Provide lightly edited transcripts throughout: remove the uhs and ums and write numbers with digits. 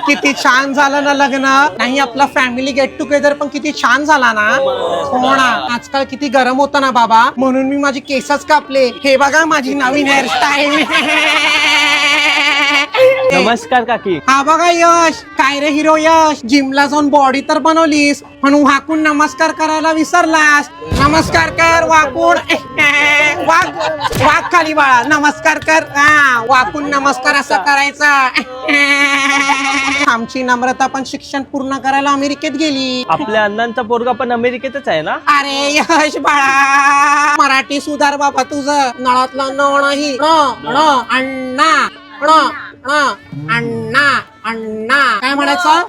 किती छान झालं ना लग्न. नाही आपला फॅमिली गेट टुगेदर पण किती छान झाला ना. हो ना. आजकाल किती गरम होतं ना बाबा, म्हणून मी माझी केसच कापले. हे बघा माझी नवीन हेअरस्टाईल. नमस्कार काकी. हा बघा यश, काय रे हिरो यश, जिमला जाऊन बॉडी तर बनवलीस पण वाकून नमस्कार करायला विसरलास. नमस्कार कर वाकून. वाक खाली बाळा, नमस्कार कर. हा वाकून नमस्कार असं करायचा. आमची नम्रता पण शिक्षण पूर्ण करायला अमेरिकेत गेली. आपल्या अण्णांचा पोरगा पण अमेरिकेतच आहे ना. अरे यश बाळा, मराठी सुधार बाबा तुझं. नळातलं न नाही अण्णा अण्णा अण्णा काय म्हणायचं.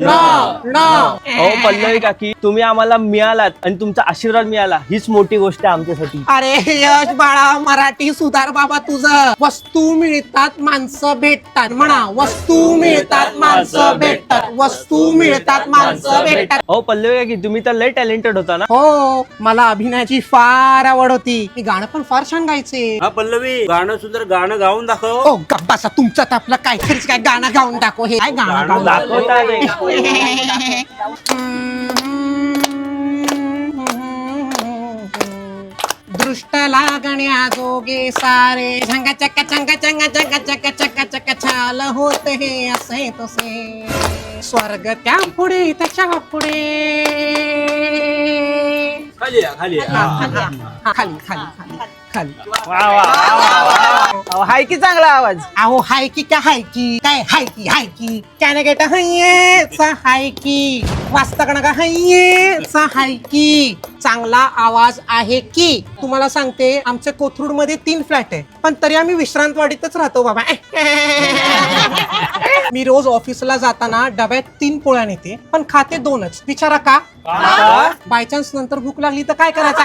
हो पल्लवी काकी, तुम्ही आम्हाला मिळालात आणि तुमचा आशीर्वाद मिळाला, हीच मोठी गोष्ट आहे आमच्यासाठी. अरे यश बाळा, मराठी सुधार बाबा तुझं. वस्तू मिळतात माणसं भेटतात म्हणा. वस्तू मिळतात माणसं भेटतात. वस्तू मिळतात माणसं भेटतात. हो पल्लवी काकी, तुम्ही तर लय टॅलेंटेड होता ना. हो, मला अभिनयाची फार आवड होती. मी गाणं पण फार छान गायचे. हा पल्लवी, गाणं सुंदर गाणं गाऊन दाखव. ओ गप्पासा, तुमचं तर आपलं काहीतरीच काय गाणं गाऊन दाखव. हे काय गाणं गाऊन दाखवता रे. दृष्ट लागण्या जोगे सारे झंगा चक्का चंगा चंगा चंगा चक्का चक्का चक्का छाल होत हे असे तसे. स्वर्ग त्या पुढे त्याच्या पुढे. खाली या, खाली या. खाली खाली खाली खाली. हाय की चांगला आवाज. अहो हाय की काय हाय की काय हाय की त्याने गेट हायचा हाय की वाचता का हायचा हाय की. चांगला आवाज आहे की. तुम्हाला सांगते, आमच्या कोथरूड मध्ये 3 फ्लॅट आहे, पण तरी आम्ही विश्रांतवाडीतच राहतो बाबा. मी रोज ऑफिसला जाताना डब्यात 3 पोळ्या नेते, पण खाते 2च. विचारा का? बाय चान्स नंतर भूक लागली तर काय करायचं.